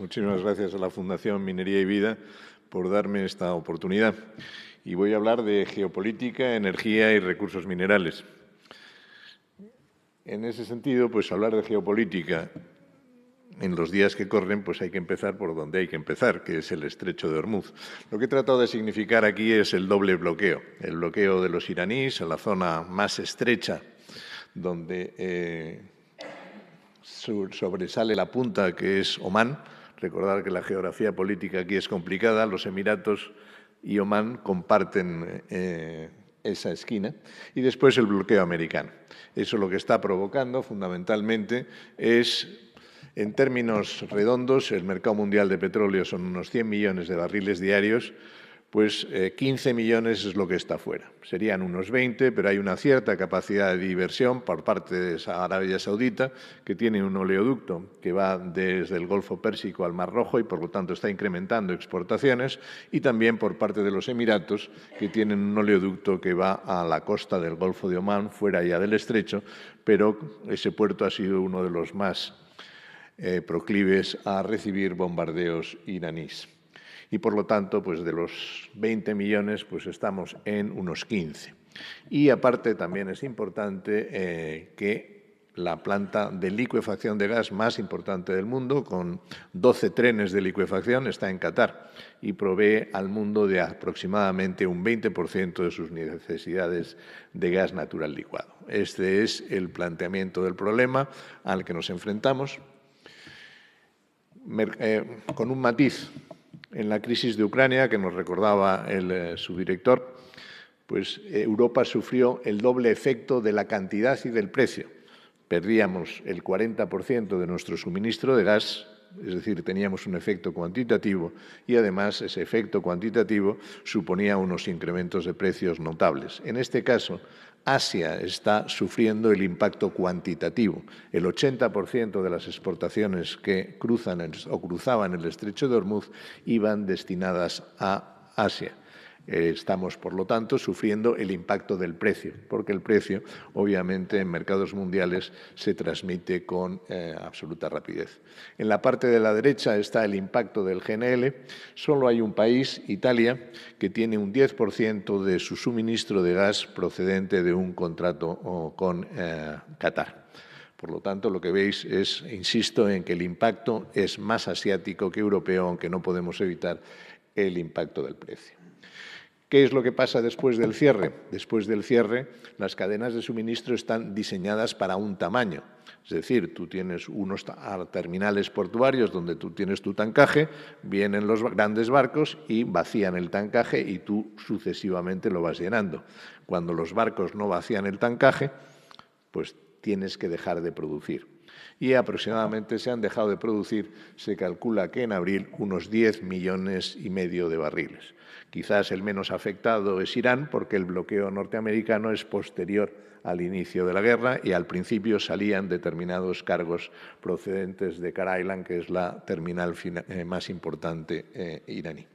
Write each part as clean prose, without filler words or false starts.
Muchísimas gracias a la Fundación Minería y Vida por darme esta oportunidad. Y voy a hablar de geopolítica, energía y recursos minerales. En ese sentido, pues hablar de geopolítica en los días que corren, pues hay que empezar por donde hay que empezar, que es el Estrecho de Hormuz. Lo que he tratado de significar aquí es el doble bloqueo. El bloqueo de los iraníes a la zona más estrecha, donde sobresale la punta, que es Omán. Recordar que la geografía política aquí es complicada. Los Emiratos y Omán comparten esa esquina. Y después el bloqueo americano. Eso lo que está provocando, fundamentalmente, es, en términos redondos, el mercado mundial de petróleo son unos 100 millones de barriles diarios, pues 15 millones es lo que está fuera. Serían unos 20, pero hay una cierta capacidad de diversión por parte de Arabia Saudita, que tiene un oleoducto que va desde el Golfo Pérsico al Mar Rojo y, por lo tanto, está incrementando exportaciones, y también por parte de los Emiratos, que tienen un oleoducto que va a la costa del Golfo de Omán, fuera ya del estrecho, pero ese puerto ha sido uno de los más proclives a recibir bombardeos iraníes. Y, por lo tanto, pues de los 20 millones, pues estamos en unos 15. Y, aparte, también es importante que la planta de licuefacción de gas más importante del mundo, con 12 trenes de licuefacción, está en Qatar y provee al mundo de aproximadamente un 20% de sus necesidades de gas natural licuado. Este es el planteamiento del problema al que nos enfrentamos, con un matiz. En la crisis de Ucrania, que nos recordaba el subdirector, pues Europa sufrió el doble efecto de la cantidad y del precio. Perdíamos el 40% de nuestro suministro de gas, es decir, teníamos un efecto cuantitativo, y además ese efecto cuantitativo suponía unos incrementos de precios notables. En este caso, Asia está sufriendo el impacto cuantitativo. El 80% de las exportaciones que cruzaban el Estrecho de Hormuz iban destinadas a Asia. Estamos, por lo tanto, sufriendo el impacto del precio, porque el precio, obviamente, en mercados mundiales se transmite con absoluta rapidez. En la parte de la derecha está el impacto del GNL. Solo hay un país, Italia, que tiene un 10% de su suministro de gas procedente de un contrato con Qatar. Por lo tanto, lo que veis es, insisto, en que el impacto es más asiático que europeo, aunque no podemos evitar el impacto del precio. ¿Qué es lo que pasa después del cierre? Después del cierre, las cadenas de suministro están diseñadas para un tamaño. Es decir, tú tienes unos terminales portuarios donde tú tienes tu tancaje, vienen los grandes barcos y vacían el tancaje y tú sucesivamente lo vas llenando. Cuando los barcos no vacían el tancaje, pues tienes que dejar de producir. Y aproximadamente se han dejado de producir, se calcula que en abril, unos 10,5 millones de barriles. Quizás el menos afectado es Irán, porque el bloqueo norteamericano es posterior al inicio de la guerra y al principio salían determinados cargos procedentes de Kara Island, que es la terminal más importante iraní.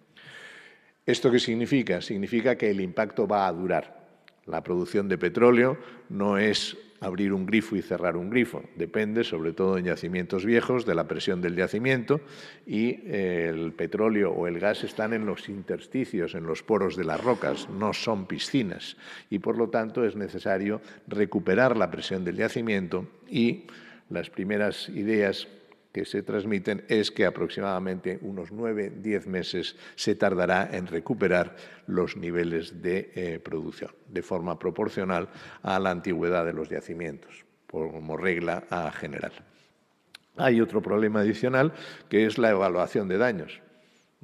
¿Esto qué significa? Significa que el impacto va a durar. La producción de petróleo no es abrir un grifo y cerrar un grifo. Depende, sobre todo en yacimientos viejos, de la presión del yacimiento, y el petróleo o el gas están en los intersticios, en los poros de las rocas, no son piscinas. Y, por lo tanto, es necesario recuperar la presión del yacimiento, y las primeras ideas que se transmiten es que aproximadamente unos 9-10 meses se tardará en recuperar los niveles de producción, de forma proporcional a la antigüedad de los yacimientos, como regla general. Hay otro problema adicional, que es la evaluación de daños.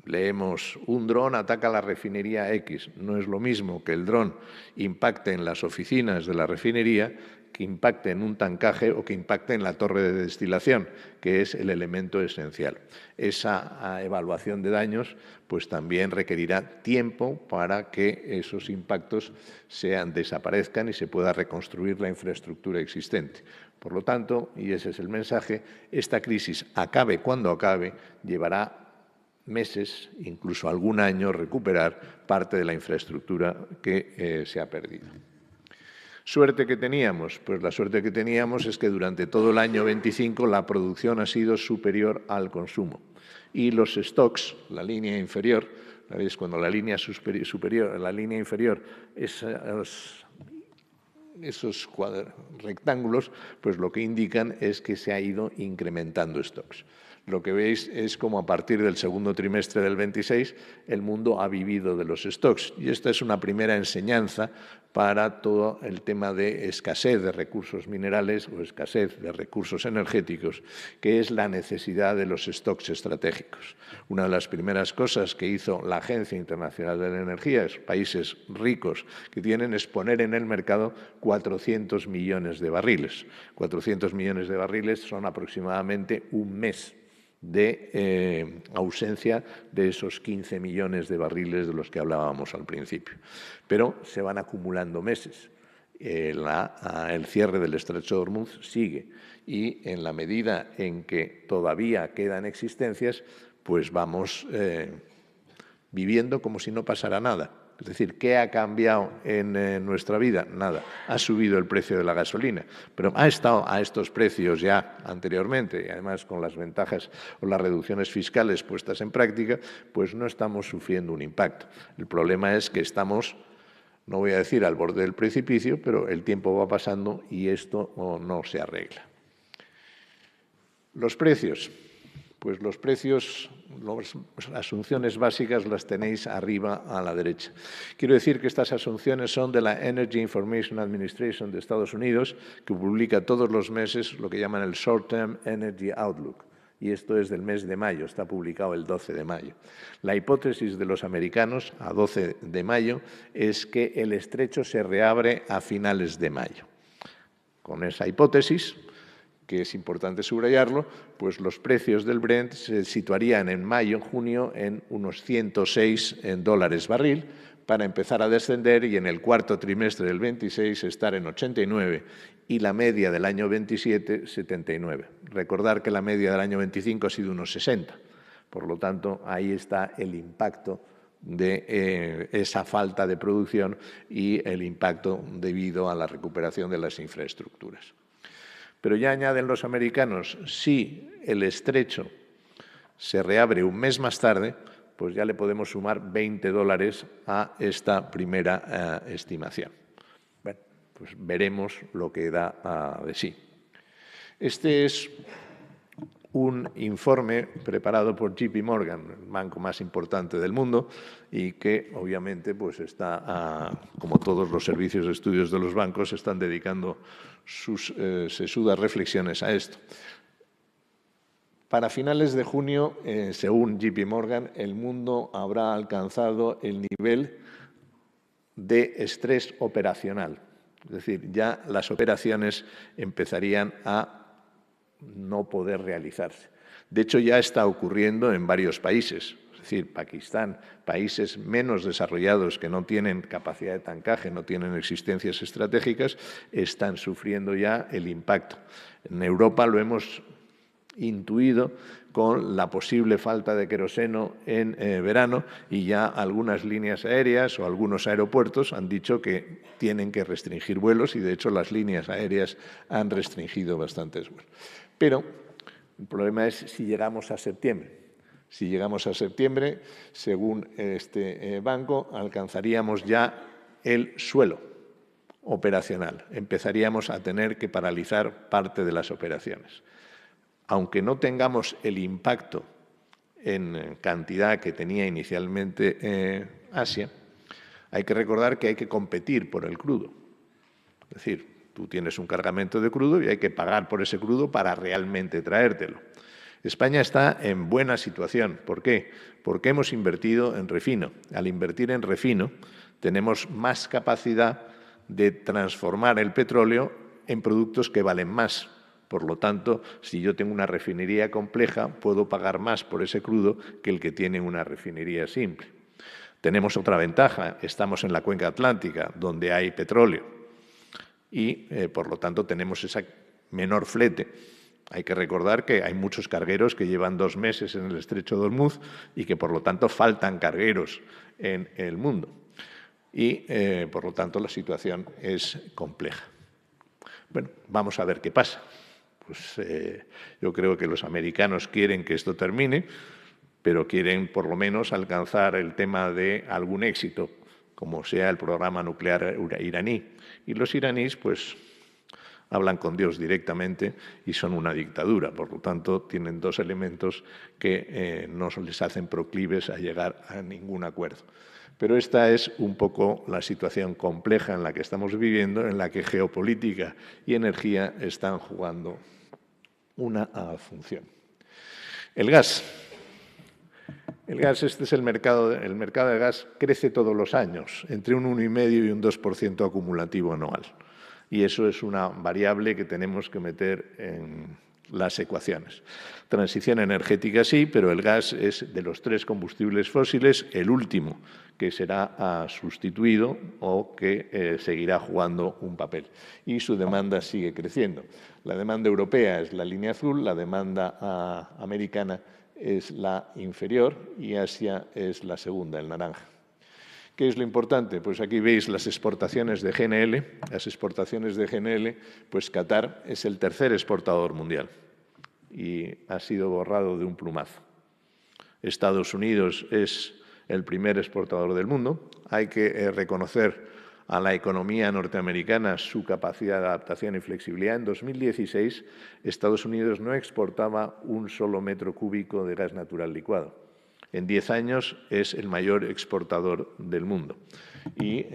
Leemos, un dron ataca la refinería X. No es lo mismo que el dron impacte en las oficinas de la refinería, que impacte en un tancaje o que impacte en la torre de destilación, que es el elemento esencial. Esa evaluación de daños pues también requerirá tiempo para que esos impactos desaparezcan y se pueda reconstruir la infraestructura existente. Por lo tanto, y ese es el mensaje, esta crisis, acabe cuando acabe, llevará meses, incluso algún año, recuperar parte de la infraestructura que se ha perdido. ¿Suerte que teníamos? Pues la suerte que teníamos es que durante todo el año 25 la producción ha sido superior al consumo. Y los stocks, la línea inferior, ¿veis? Cuando la línea superior, la línea inferior, esos rectángulos, pues lo que indican es que se ha ido incrementando stocks. Lo que veis es como a partir del segundo trimestre del 26 el mundo ha vivido de los stocks. Y esta es una primera enseñanza para todo el tema de escasez de recursos minerales o escasez de recursos energéticos, que es la necesidad de los stocks estratégicos. Una de las primeras cosas que hizo la Agencia Internacional de la Energía, los países ricos que tienen, es poner en el mercado 400 millones de barriles. 400 millones de barriles son aproximadamente un mes de ausencia de esos 15 millones de barriles de los que hablábamos al principio. Pero se van acumulando meses. El cierre del Estrecho de Hormuz sigue y en la medida en que todavía quedan existencias, pues vamos viviendo como si no pasara nada. Es decir, ¿qué ha cambiado en nuestra vida? Nada. Ha subido el precio de la gasolina, pero ha estado a estos precios ya anteriormente y además con las ventajas o las reducciones fiscales puestas en práctica, pues no estamos sufriendo un impacto. El problema es que estamos, no voy a decir al borde del precipicio, pero el tiempo va pasando y esto no se arregla. Los precios. Pues los precios, las asunciones básicas las tenéis arriba a la derecha. Quiero decir que estas asunciones son de la Energy Information Administration de Estados Unidos, que publica todos los meses lo que llaman el Short Term Energy Outlook. Y esto es del mes de mayo, está publicado el 12 de mayo. La hipótesis de los americanos, a 12 de mayo, es que el estrecho se reabre a finales de mayo. Con esa hipótesis, que es importante subrayarlo, pues los precios del Brent se situarían en mayo, junio, en unos 106 dólares barril, para empezar a descender y en el cuarto trimestre del 26 estar en 89 y la media del año 27, 79. Recordar que la media del año 25 ha sido unos 60. Por lo tanto, ahí está el impacto de esa falta de producción y el impacto debido a la recuperación de las infraestructuras. Pero ya añaden los americanos, si el estrecho se reabre un mes más tarde, pues ya le podemos sumar 20 dólares a esta primera estimación. Bueno, pues veremos lo que da de sí. Este es un informe preparado por JP Morgan, el banco más importante del mundo, y que obviamente pues está, como todos los servicios de estudios de los bancos, están dedicando sus sesudas reflexiones a esto. Para finales de junio, según JP Morgan, el mundo habrá alcanzado el nivel de estrés operacional. Es decir, ya las operaciones empezarían a no poder realizarse. De hecho, ya está ocurriendo en varios países, es decir, Pakistán, países menos desarrollados que no tienen capacidad de tancaje, no tienen existencias estratégicas, están sufriendo ya el impacto. En Europa lo hemos intuido con la posible falta de queroseno en verano y ya algunas líneas aéreas o algunos aeropuertos han dicho que tienen que restringir vuelos y, de hecho, las líneas aéreas han restringido bastantes vuelos. Pero el problema es si llegamos a septiembre. Si llegamos a septiembre, según este banco, alcanzaríamos ya el suelo operacional. Empezaríamos a tener que paralizar parte de las operaciones. Aunque no tengamos el impacto en cantidad que tenía inicialmente Asia, hay que recordar que hay que competir por el crudo. Es decir, tú tienes un cargamento de crudo y hay que pagar por ese crudo para realmente traértelo. España está en buena situación. ¿Por qué? Porque hemos invertido en refino. Al invertir en refino tenemos más capacidad de transformar el petróleo en productos que valen más. Por lo tanto, si yo tengo una refinería compleja, puedo pagar más por ese crudo que el que tiene una refinería simple. Tenemos otra ventaja, estamos en la cuenca atlántica, donde hay petróleo, y por lo tanto tenemos esa menor flete. Hay que recordar que hay muchos cargueros que llevan 2 meses en el Estrecho de Hormuz y que por lo tanto faltan cargueros en el mundo. Y por lo tanto la situación es compleja. Bueno, vamos a ver qué pasa. Pues yo creo que los americanos quieren que esto termine. pero quieren por lo menos alcanzar el tema de algún éxito, como sea el programa nuclear iraní. Y los iraníes, pues, hablan con Dios directamente y son una dictadura. Por lo tanto, tienen dos elementos que no les hacen proclives a llegar a ningún acuerdo. Pero esta es un poco la situación compleja en la que estamos viviendo, en la que geopolítica y energía están jugando una función. El gas. Este es el mercado de gas crece todos los años, entre un 1,5 y un 2% acumulativo anual. Y eso es una variable que tenemos que meter en las ecuaciones. Transición energética sí, pero el gas es de los 3 combustibles fósiles el último que será sustituido o que seguirá jugando un papel. Y su demanda sigue creciendo. La demanda europea es la línea azul, la demanda americana es la inferior y Asia es la segunda, el naranja. ¿Qué es lo importante? Pues aquí veis las exportaciones de GNL. Las exportaciones de GNL, pues Qatar es el tercer exportador mundial y ha sido borrado de un plumazo. Estados Unidos es el primer exportador del mundo. Hay que reconocer a la economía norteamericana su capacidad de adaptación y flexibilidad. En 2016, Estados Unidos no exportaba un solo metro cúbico de gas natural licuado. En 10 años es el mayor exportador del mundo. Y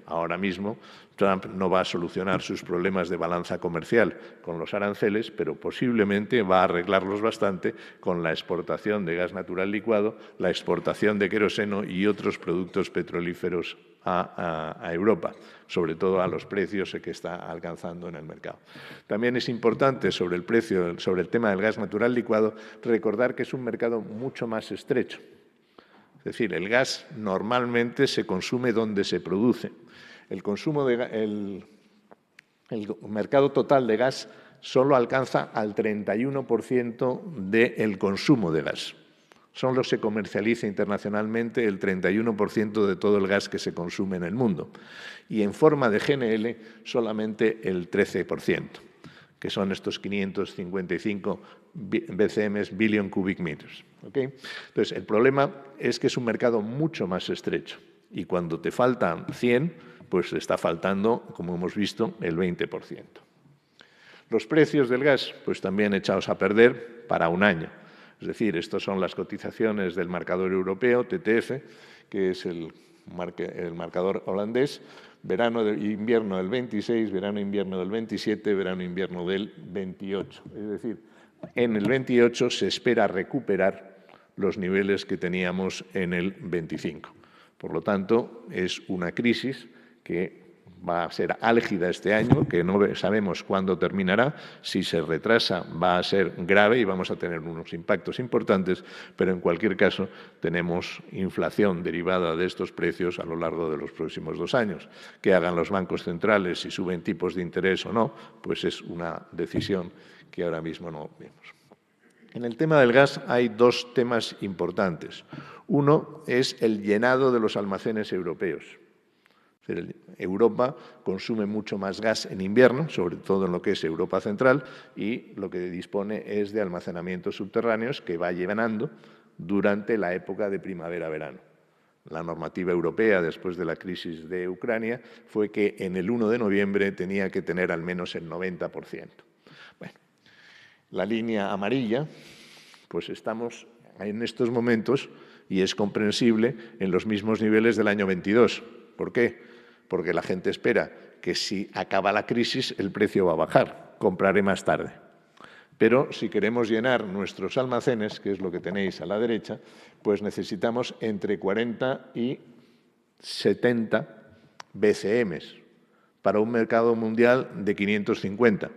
ahora mismo Trump no va a solucionar sus problemas de balanza comercial con los aranceles, pero posiblemente va a arreglarlos bastante con la exportación de gas natural licuado, la exportación de queroseno y otros productos petrolíferos a Europa, sobre todo a los precios que está alcanzando en el mercado. También es importante sobre el tema del gas natural licuado, recordar que es un mercado mucho más estrecho. Es decir, el gas normalmente se consume donde se produce. El mercado total de gas solo alcanza al 31% del consumo de gas. Solo se comercializa internacionalmente el 31% de todo el gas que se consume en el mundo. Y en forma de GNL solamente el 13%, que son estos 555 BCM, billion cubic meters. ¿Okay? Entonces, el problema es que es un mercado mucho más estrecho y cuando te faltan 100, pues está faltando, como hemos visto, el 20%. Los precios del gas, pues también echados a perder para un año. Es decir, estas son las cotizaciones del marcador europeo, TTF, que es el marcador holandés, verano-invierno del 26, verano-invierno del 27, verano-invierno del 28. Es decir, en el 28 se espera recuperar los niveles que teníamos en el 25. Por lo tanto, es una crisis que va a ser álgida este año, que no sabemos cuándo terminará. Si se retrasa, va a ser grave y vamos a tener unos impactos importantes, pero en cualquier caso tenemos inflación derivada de estos precios a lo largo de los próximos 2 años. Que hagan los bancos centrales, si suben tipos de interés o no, pues es una decisión que ahora mismo no vemos. En el tema del gas hay 2 temas importantes. Uno es el llenado de los almacenes europeos. Europa consume mucho más gas en invierno, sobre todo en lo que es Europa central, y lo que dispone es de almacenamientos subterráneos que va llenando durante la época de primavera-verano. La normativa europea, después de la crisis de Ucrania, fue que en el 1 de noviembre tenía que tener al menos el 90%. Bueno, la línea amarilla, pues estamos en estos momentos, y es comprensible, en los mismos niveles del año 22. ¿Por qué? Porque la gente espera que si acaba la crisis el precio va a bajar, compraré más tarde. Pero si queremos llenar nuestros almacenes, que es lo que tenéis a la derecha, pues necesitamos entre 40 y 70 BCMs para un mercado mundial de 550.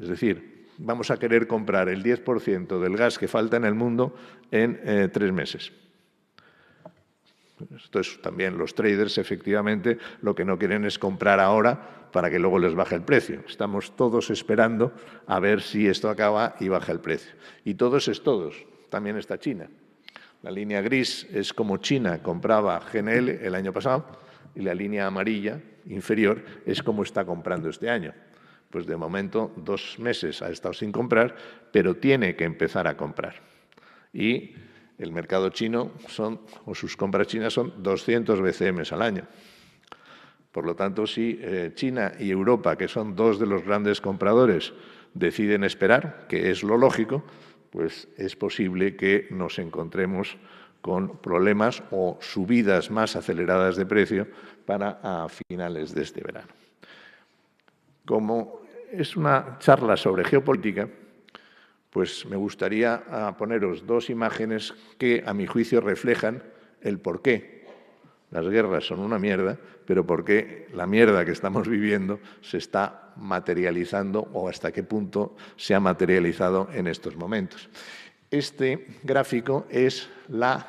Es decir, vamos a querer comprar el 10% del gas que falta en el mundo en 3 meses. Entonces, también los traders, efectivamente, lo que no quieren es comprar ahora para que luego les baje el precio. Estamos todos esperando a ver si esto acaba y baja el precio. Y todos es todos. También está China. La línea gris es como China compraba GNL el año pasado y la línea amarilla inferior es como está comprando este año. Pues de momento 2 meses ha estado sin comprar, pero tiene que empezar a comprar. y el mercado chino o sus compras chinas son 200 BCM al año. Por lo tanto, si China y Europa, que son dos de los grandes compradores, deciden esperar, que es lo lógico, pues es posible que nos encontremos con problemas o subidas más aceleradas de precio para a finales de este verano. Como es una charla sobre geopolítica, pues me gustaría poneros dos imágenes que, a mi juicio, reflejan el porqué. Las guerras son una mierda, pero por qué la mierda que estamos viviendo se está materializando o hasta qué punto se ha materializado en estos momentos. Este gráfico es la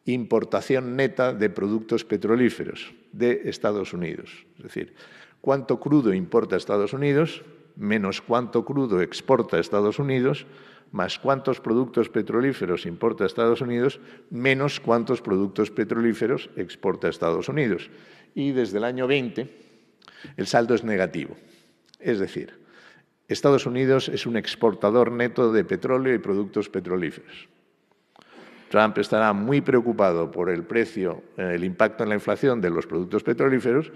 importación neta de productos petrolíferos de Estados Unidos. Es decir, cuánto crudo importa Estados Unidos menos cuánto crudo exporta Estados Unidos, más cuántos productos petrolíferos importa Estados Unidos, menos cuántos productos petrolíferos exporta Estados Unidos. Y desde el año 20 el saldo es negativo. Es decir, Estados Unidos es un exportador neto de petróleo y productos petrolíferos. Trump estará muy preocupado por el precio, el impacto en la inflación de los productos petrolíferos,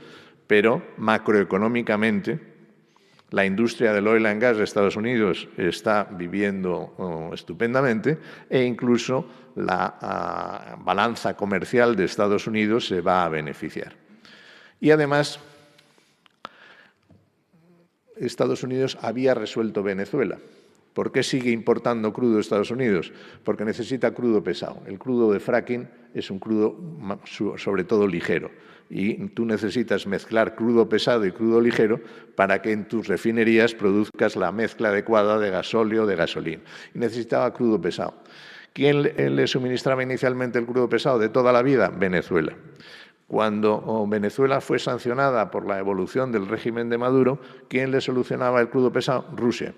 pero macroeconómicamente la industria del oil and gas de Estados Unidos está viviendo estupendamente e incluso la balanza comercial de Estados Unidos se va a beneficiar. Y además, Estados Unidos había resuelto Venezuela. ¿Por qué sigue importando crudo Estados Unidos? Porque necesita crudo pesado. El crudo de fracking es un crudo sobre todo ligero y tú necesitas mezclar crudo pesado y crudo ligero para que en tus refinerías produzcas la mezcla adecuada de gasóleo o de gasolina. Y necesitaba crudo pesado. ¿Quién le suministraba inicialmente el crudo pesado de toda la vida? Venezuela. Cuando Venezuela fue sancionada por la evolución del régimen de Maduro, ¿quién le solucionaba el crudo pesado? Rusia.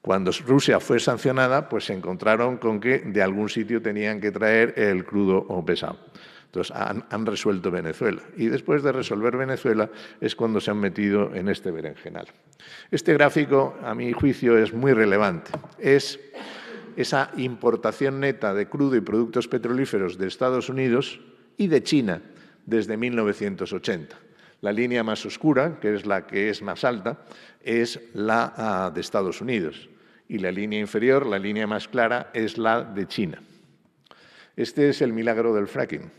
Cuando Rusia fue sancionada, pues se encontraron con que de algún sitio tenían que traer el crudo pesado. Entonces, han resuelto Venezuela. Y después de resolver Venezuela es cuando se han metido en este berenjenal. Este gráfico, a mi juicio, es muy relevante. Es esa importación neta de crudo y productos petrolíferos de Estados Unidos y de China desde 1980. La línea más oscura, que es la que es más alta, es la de Estados Unidos. Y la línea inferior, la línea más clara, es la de China. Este es el milagro del fracking.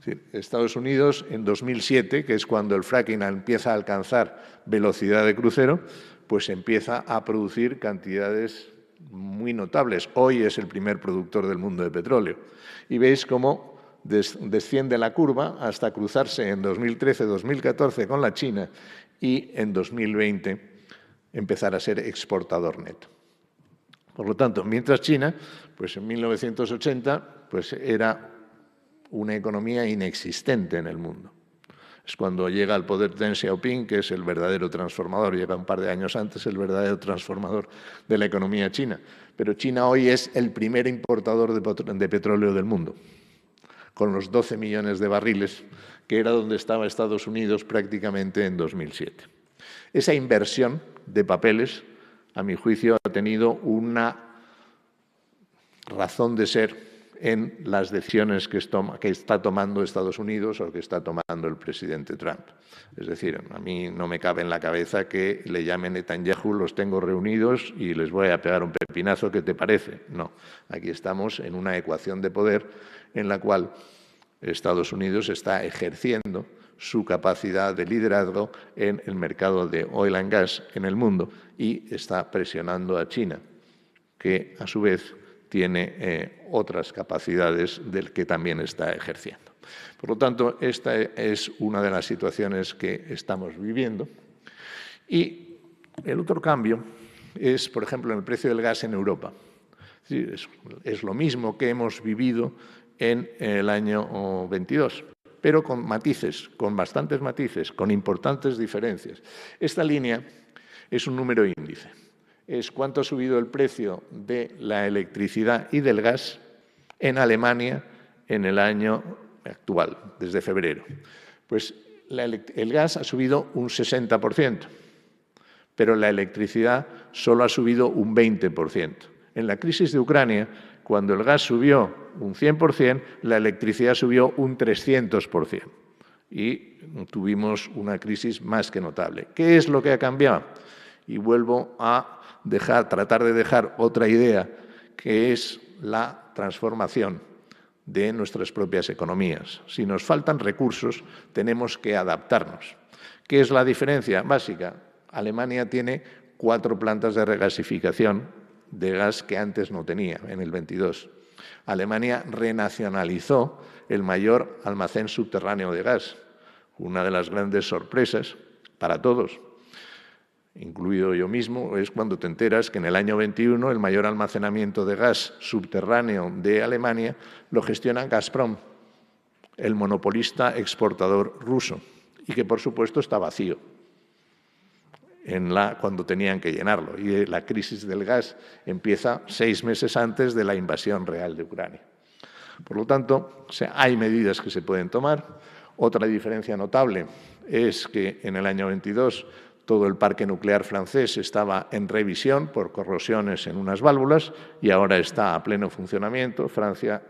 Sí, Estados Unidos, en 2007, que es cuando el fracking empieza a alcanzar velocidad de crucero, pues empieza a producir cantidades muy notables. Hoy es el primer productor del mundo de petróleo. Y veis cómo desciende la curva hasta cruzarse en 2013-2014 con la China y en 2020 empezar a ser exportador neto. Por lo tanto, mientras China, pues en 1980, pues era una economía inexistente en el mundo. Es cuando llega al poder Deng Xiaoping, que es el verdadero transformador, llega un par de años antes el verdadero transformador de la economía china. Pero China hoy es el primer importador de petróleo del mundo, con los 12 millones de barriles, que era donde estaba Estados Unidos prácticamente en 2007. Esa inversión de papeles, a mi juicio, ha tenido una razón de ser en las decisiones que está tomando Estados Unidos o que está tomando el presidente Trump. Es decir, a mí no me cabe en la cabeza que le llamen Netanyahu, los tengo reunidos y les voy a pegar un pepinazo, ¿qué te parece? No, aquí estamos en una ecuación de poder en la cual Estados Unidos está ejerciendo su capacidad de liderazgo en el mercado de oil and gas en el mundo y está presionando a China, que a su vez tiene otras capacidades del que también está ejerciendo. Por lo tanto, esta es una de las situaciones que estamos viviendo. Y el otro cambio es, por ejemplo, en el precio del gas en Europa. Es lo mismo que hemos vivido en el año 22, pero con matices, con bastantes matices, con importantes diferencias. Esta línea es un número índice. Es cuánto ha subido el precio de la electricidad y del gas en Alemania en el año actual, desde febrero. Pues el gas ha subido un 60%, pero la electricidad solo ha subido un 20%. En la crisis de Ucrania, cuando el gas subió un 100%, la electricidad subió un 300%. Y tuvimos una crisis más que notable. ¿Qué es lo que ha cambiado? Y vuelvo a tratar de dejar otra idea, que es la transformación de nuestras propias economías. Si nos faltan recursos, tenemos que adaptarnos. ¿Qué es la diferencia básica? Alemania tiene 4 plantas de regasificación de gas que antes no tenía, en el 22. Alemania renacionalizó el mayor almacén subterráneo de gas, una de las grandes sorpresas para todos, incluido yo mismo, es cuando te enteras que en el año 21 el mayor almacenamiento de gas subterráneo de Alemania lo gestiona Gazprom, el monopolista exportador ruso, y que por supuesto está vacío cuando tenían que llenarlo. Y la crisis del gas empieza 6 meses antes de la invasión real de Ucrania. Por lo tanto, hay medidas que se pueden tomar. Otra diferencia notable es que en el año 22 todo el parque nuclear francés estaba en revisión por corrosiones en unas válvulas y ahora está a pleno funcionamiento. Francia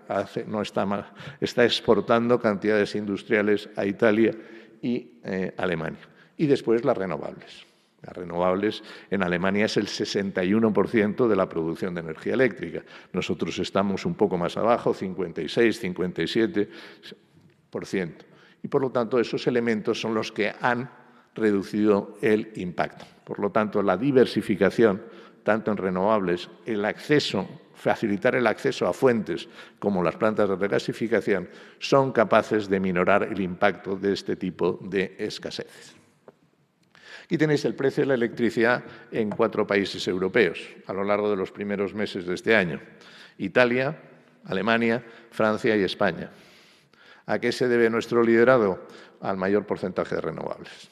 está exportando cantidades industriales a Italia y Alemania. Y después las renovables. Las renovables en Alemania es el 61% de la producción de energía eléctrica. Nosotros estamos un poco más abajo, 56, 57%. Y por lo tanto, esos elementos son los que han reducido el impacto. Por lo tanto, la diversificación, tanto en renovables, facilitar el acceso a fuentes como las plantas de regasificación, son capaces de minorar el impacto de este tipo de escaseces. Aquí tenéis el precio de la electricidad en 4 países europeos a lo largo de los primeros meses de este año: Italia, Alemania, Francia y España. ¿A qué se debe nuestro liderazgo? Al mayor porcentaje de renovables,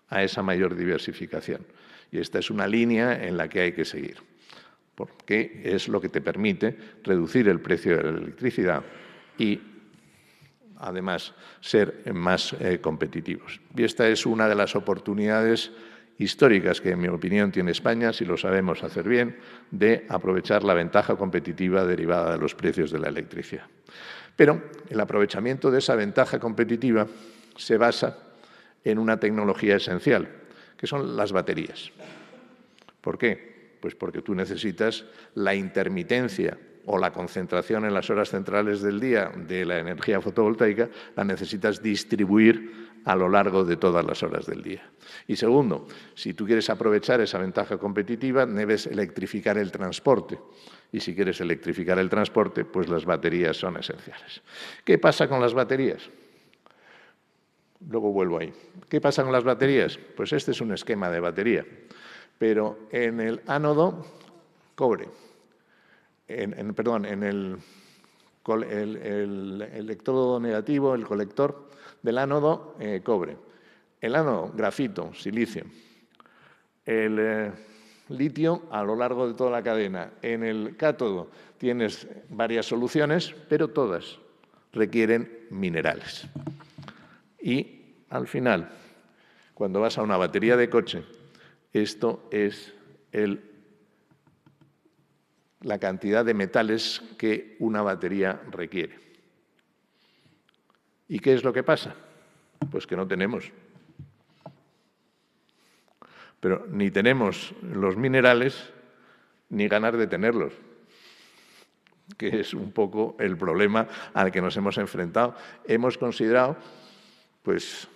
a esa mayor diversificación. Y esta es una línea en la que hay que seguir, porque es lo que te permite reducir el precio de la electricidad y, además, ser más competitivos. Y esta es una de las oportunidades históricas que, en mi opinión, tiene España, si lo sabemos hacer bien, de aprovechar la ventaja competitiva derivada de los precios de la electricidad. Pero el aprovechamiento de esa ventaja competitiva se basa en una tecnología esencial, que son las baterías. ¿Por qué? Pues porque tú necesitas la intermitencia o la concentración en las horas centrales del día de la energía fotovoltaica, la necesitas distribuir a lo largo de todas las horas del día. Y segundo, si tú quieres aprovechar esa ventaja competitiva, debes electrificar el transporte. Y si quieres electrificar el transporte, pues las baterías son esenciales. ¿Qué pasa con las baterías? Luego vuelvo ahí. ¿Qué pasa con las baterías? Pues este es un esquema de batería, pero en el ánodo, cobre. En el electrodo negativo, el colector del ánodo, cobre. El ánodo, grafito, silicio. El litio a lo largo de toda la cadena. En el cátodo tienes varias soluciones, pero todas requieren minerales. Y al final, cuando vas a una batería de coche, esto es la cantidad de metales que una batería requiere. ¿Y qué es lo que pasa? Pues que no tenemos. Pero ni tenemos los minerales ni ganas de tenerlos, que es un poco el problema al que nos hemos enfrentado. Hemos considerado, pues,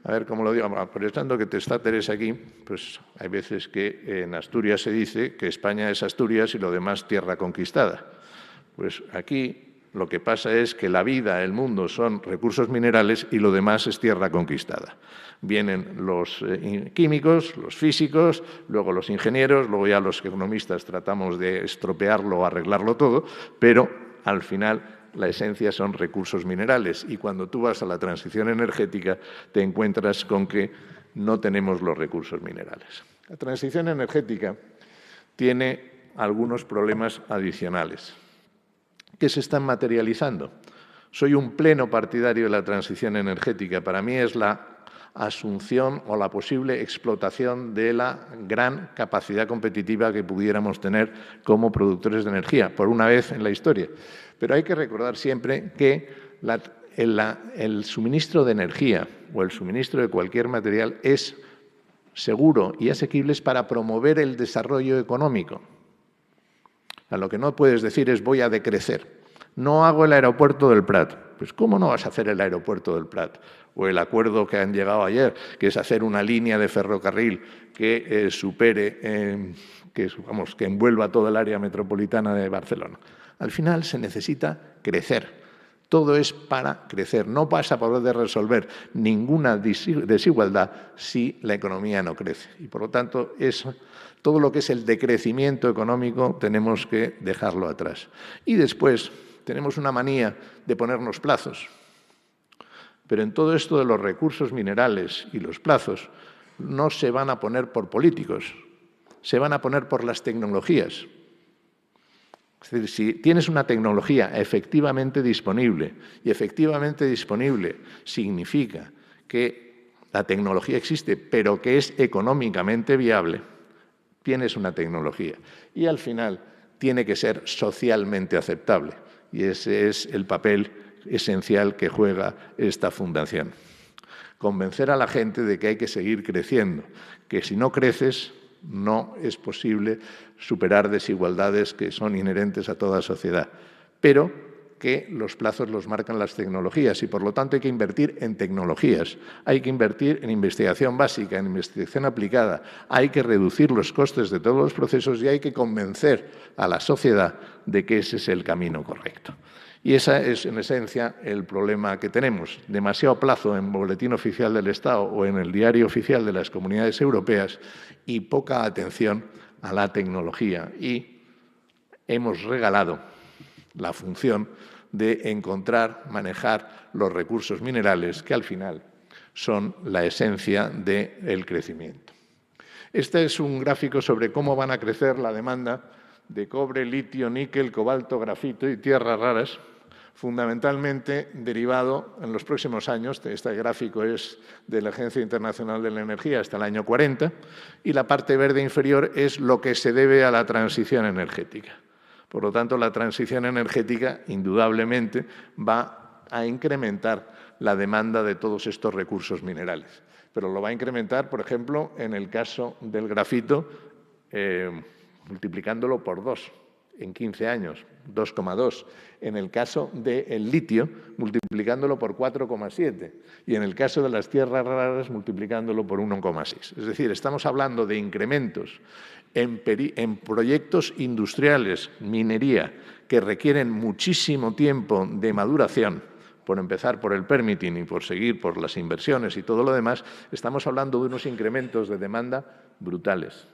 a ver cómo lo digo, aprovechando que está Teresa aquí, pues hay veces que en Asturias se dice que España es Asturias y lo demás tierra conquistada. Pues aquí lo que pasa es que la vida, el mundo, son recursos minerales y lo demás es tierra conquistada. Vienen los químicos, los físicos, luego los ingenieros, luego ya los economistas tratamos de estropearlo o arreglarlo todo, pero al final la esencia son recursos minerales y cuando tú vas a la transición energética te encuentras con que no tenemos los recursos minerales. La transición energética tiene algunos problemas adicionales que se están materializando. Soy un pleno partidario de la transición energética. Para mí es la asunción o la posible explotación de la gran capacidad competitiva que pudiéramos tener como productores de energía, por una vez en la historia. Pero hay que recordar siempre que el suministro de energía o el suministro de cualquier material es seguro y asequible para promover el desarrollo económico. Lo que no puedes decir es voy a decrecer. No hago el aeropuerto del Prat. Pues ¿cómo no vas a hacer el aeropuerto del Prat? O el acuerdo que han llegado ayer, que es hacer una línea de ferrocarril que supere, que envuelva todo el área metropolitana de Barcelona. Al final se necesita crecer. Todo es para crecer. No vas a poder resolver ninguna desigualdad si la economía no crece. Y, por lo tanto, todo lo que es el decrecimiento económico tenemos que dejarlo atrás. Y después tenemos una manía de ponernos plazos. Pero en todo esto de los recursos minerales y los plazos no se van a poner por políticos, se van a poner por las tecnologías. Es decir, si tienes una tecnología efectivamente disponible, y efectivamente disponible significa que la tecnología existe, pero que es económicamente viable, tienes una tecnología. Y al final tiene que ser socialmente aceptable. Y ese es el papel esencial que juega esta fundación. Convencer a la gente de que hay que seguir creciendo, que si no creces no es posible superar desigualdades que son inherentes a toda sociedad, pero que los plazos los marcan las tecnologías y, por lo tanto, hay que invertir en tecnologías, hay que invertir en investigación básica, en investigación aplicada, hay que reducir los costes de todos los procesos y hay que convencer a la sociedad de que ese es el camino correcto. Y ese es, en esencia, el problema que tenemos. Demasiado plazo en Boletín Oficial del Estado o en el Diario Oficial de las Comunidades Europeas y poca atención a la tecnología. Y hemos regalado la función de encontrar, manejar los recursos minerales que, al final, son la esencia del crecimiento. Este es un gráfico sobre cómo van a crecer la demanda de cobre, litio, níquel, cobalto, grafito y tierras raras, fundamentalmente derivado en los próximos años. Este gráfico es de la Agencia Internacional de la Energía hasta el año 40 y la parte verde inferior es lo que se debe a la transición energética. Por lo tanto, la transición energética indudablemente va a incrementar la demanda de todos estos recursos minerales. Pero lo va a incrementar, por ejemplo, en el caso del grafito, multiplicándolo por 2 en 15 años, 2,2. En el caso del litio, multiplicándolo por 4,7. Y en el caso de las tierras raras, multiplicándolo por 1,6. Es decir, estamos hablando de incrementos en proyectos industriales, minería, que requieren muchísimo tiempo de maduración. Por empezar por el permitting y por seguir por las inversiones y todo lo demás, estamos hablando de unos incrementos de demanda brutales.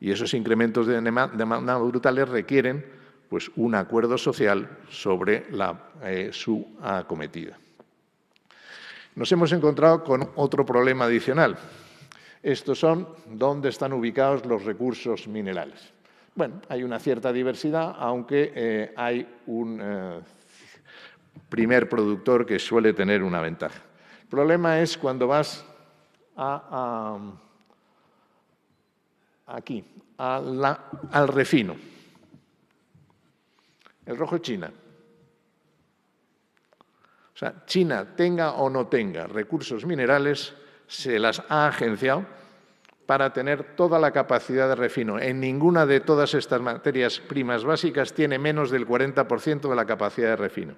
Y esos incrementos de demanda brutales requieren pues, un acuerdo social sobre su acometida. Nos hemos encontrado con otro problema adicional. Estos son dónde están ubicados los recursos minerales. Bueno, hay una cierta diversidad, aunque hay un primer productor que suele tener una ventaja. El problema es cuando vas aquí, al refino. El rojo es China. O sea, China, tenga o no tenga recursos minerales, se las ha agenciado para tener toda la capacidad de refino. En ninguna de todas estas materias primas básicas tiene menos del 40% de la capacidad de refino.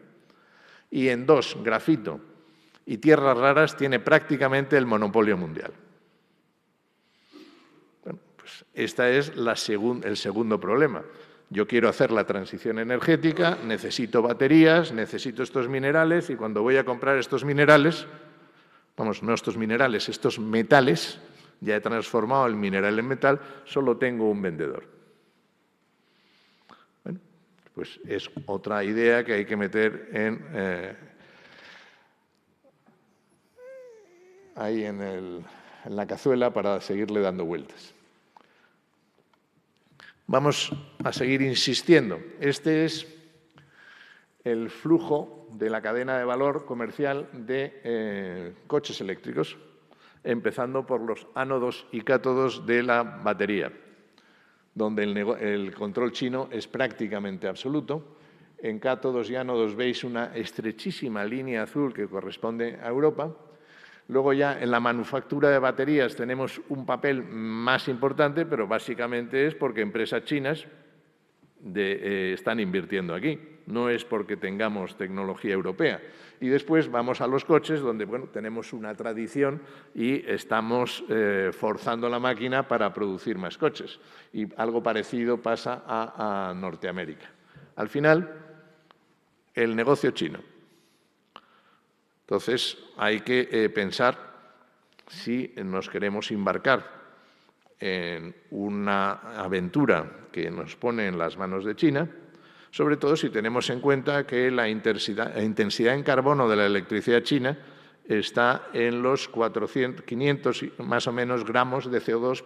Y en 2, grafito y tierras raras, tiene prácticamente el monopolio mundial. Este es el segundo problema. Yo quiero hacer la transición energética, necesito baterías, necesito estos minerales y cuando voy a comprar estos minerales, no estos minerales, estos metales, ya he transformado el mineral en metal, solo tengo un vendedor. Bueno, pues es otra idea que hay que meter ahí en la cazuela para seguirle dando vueltas. Vamos a seguir insistiendo. Este es el flujo de la cadena de valor comercial de coches eléctricos, empezando por los ánodos y cátodos de la batería, donde el control chino es prácticamente absoluto. En cátodos y ánodos veis una estrechísima línea azul que corresponde a Europa. Luego ya en la manufactura de baterías tenemos un papel más importante, pero básicamente es porque empresas chinas están invirtiendo aquí. No es porque tengamos tecnología europea. Y después vamos a los coches, donde bueno, tenemos una tradición y estamos forzando la máquina para producir más coches. Y algo parecido pasa a Norteamérica. Al final, el negocio chino. Entonces, hay que pensar si nos queremos embarcar en una aventura que nos pone en las manos de China, sobre todo si tenemos en cuenta que la intensidad en carbono de la electricidad china está en los 500 más o menos gramos de CO2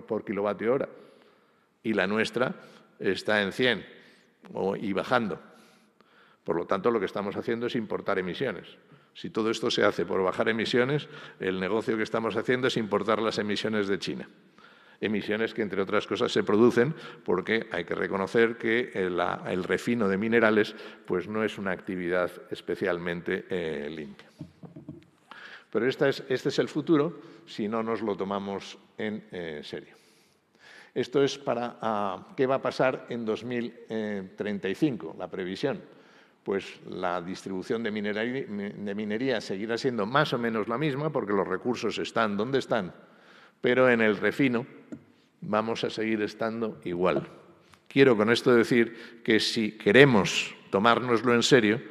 por kilovatio hora y la nuestra está en 100 y bajando. Por lo tanto, lo que estamos haciendo es importar emisiones. Si todo esto se hace por bajar emisiones, el negocio que estamos haciendo es importar las emisiones de China. Emisiones que, entre otras cosas, se producen porque hay que reconocer que el refino de minerales pues, no es una actividad especialmente limpia. Pero este es el futuro si no nos lo tomamos en serio. Esto es para qué va a pasar en 2035, la previsión. Pues la distribución de minería seguirá siendo más o menos la misma porque los recursos están donde están, pero en el refino vamos a seguir estando igual. Quiero con esto decir que si queremos tomárnoslo en serio,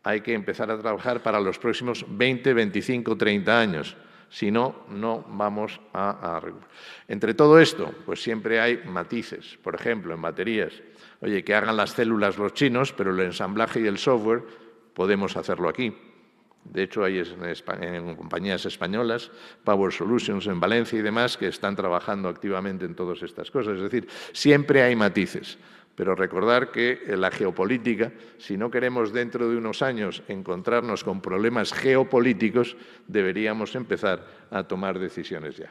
hay que empezar a trabajar para los próximos 20, 25, 30 años. Si no, no vamos a... Entre todo esto, pues siempre hay matices. Por ejemplo, en baterías, oye, que hagan las células los chinos, pero el ensamblaje y el software podemos hacerlo aquí. De hecho, hay en compañías españolas, Power Solutions en Valencia y demás, que están trabajando activamente en todas estas cosas. Es decir, siempre hay matices. Pero recordar que la geopolítica, si no queremos dentro de unos años encontrarnos con problemas geopolíticos, deberíamos empezar a tomar decisiones ya.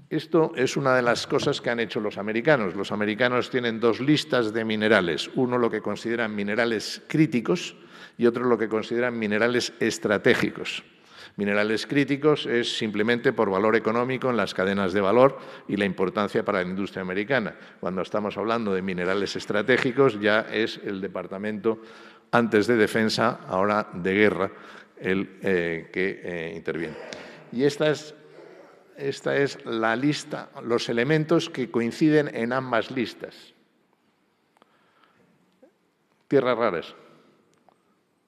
Esto es una de las cosas que han hecho los americanos. Los americanos tienen dos listas de minerales. Uno lo que consideran minerales críticos y otro lo que consideran minerales estratégicos. Minerales críticos es simplemente por valor económico en las cadenas de valor y la importancia para la industria americana. Cuando estamos hablando de minerales estratégicos ya es el Departamento, antes de Defensa, ahora de Guerra, el que interviene. Y esta es la lista, los elementos que coinciden en ambas listas. Tierras raras,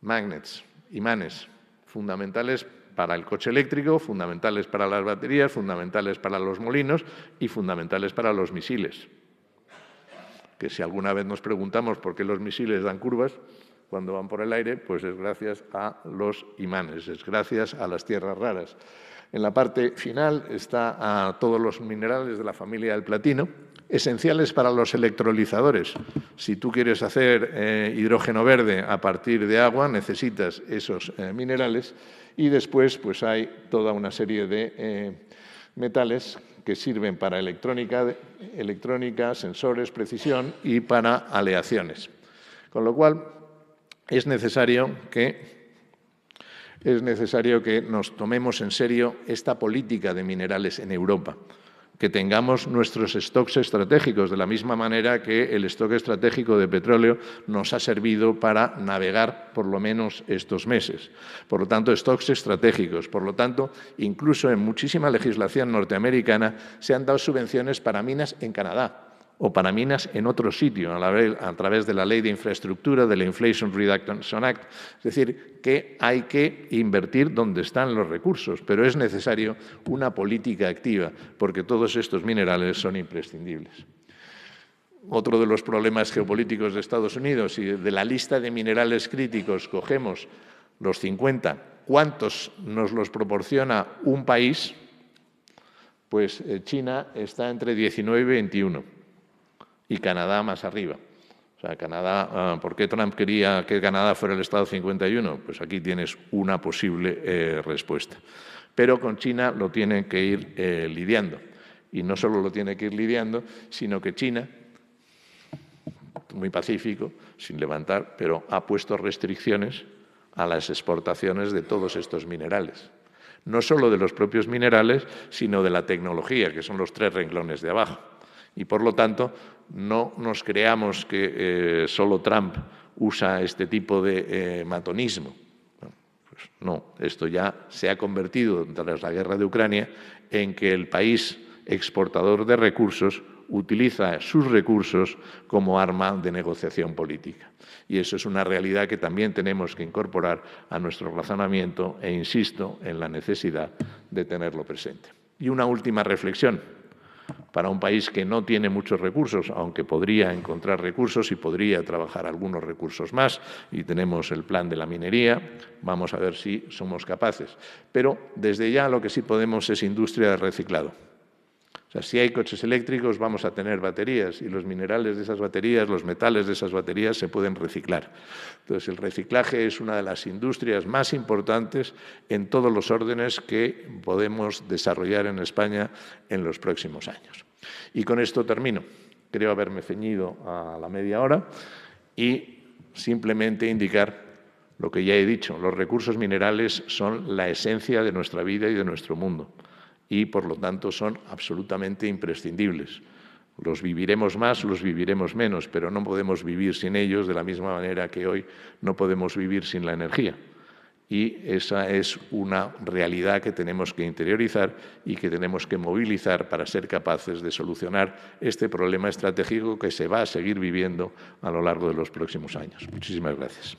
magnets, imanes, fundamentales para el coche eléctrico, fundamentales para las baterías, fundamentales para los molinos y fundamentales para los misiles. Que si alguna vez nos preguntamos por qué los misiles dan curvas cuando van por el aire, pues es gracias a los imanes, es gracias a las tierras raras. En la parte final está a todos los minerales de la familia del platino, esenciales para los electrolizadores. Si tú quieres hacer hidrógeno verde a partir de agua, necesitas esos minerales. Y después pues hay toda una serie de metales que sirven para electrónica, sensores, precisión y para aleaciones. Con lo cual es necesario que nos tomemos en serio esta política de minerales en Europa, que tengamos nuestros stocks estratégicos, de la misma manera que el stock estratégico de petróleo nos ha servido para navegar por lo menos estos meses. Por lo tanto, stocks estratégicos. Por lo tanto, incluso en muchísima legislación norteamericana se han dado subvenciones para minas en Canadá o para minas en otro sitio, a través de la Ley de Infraestructura, de la Inflation Reduction Act. Es decir, que hay que invertir donde están los recursos, pero es necesario una política activa, porque todos estos minerales son imprescindibles. Otro de los problemas geopolíticos de Estados Unidos, y de la lista de minerales críticos cogemos los 50, ¿cuántos nos los proporciona un país? Pues China está entre 19 y 21. Y Canadá más arriba. O O sea, Canadá, ¿por qué Trump quería que Canadá fuera el Estado 51? Pues aquí tienes una posible respuesta. Pero con China lo tienen que ir lidiando. Y no solo lo tiene que ir lidiando, sino que China, muy pacífico, sin levantar, pero ha puesto restricciones a las exportaciones de todos estos minerales. No solo de los propios minerales, sino de la tecnología, que son los 3 renglones de abajo. Y, por lo tanto, no nos creamos que solo Trump usa este tipo de matonismo. Pues no, esto ya se ha convertido, tras la guerra de Ucrania, en que el país exportador de recursos utiliza sus recursos como arma de negociación política. Y eso es una realidad que también tenemos que incorporar a nuestro razonamiento e insisto en la necesidad de tenerlo presente. Y una última reflexión. Para un país que no tiene muchos recursos, aunque podría encontrar recursos y podría trabajar algunos recursos más, y tenemos el plan de la minería, vamos a ver si somos capaces. Pero desde ya lo que sí podemos es industria de reciclado. O sea, si hay coches eléctricos vamos a tener baterías y los minerales de esas baterías, los metales de esas baterías se pueden reciclar. Entonces, el reciclaje es una de las industrias más importantes en todos los órdenes que podemos desarrollar en España en los próximos años. Y con esto termino. Creo haberme ceñido a la media hora y simplemente indicar lo que ya he dicho. Los recursos minerales son la esencia de nuestra vida y de nuestro mundo. Y, por lo tanto, son absolutamente imprescindibles. Los viviremos más, los viviremos menos, pero no podemos vivir sin ellos de la misma manera que hoy no podemos vivir sin la energía. Y esa es una realidad que tenemos que interiorizar y que tenemos que movilizar para ser capaces de solucionar este problema estratégico que se va a seguir viviendo a lo largo de los próximos años. Muchísimas gracias.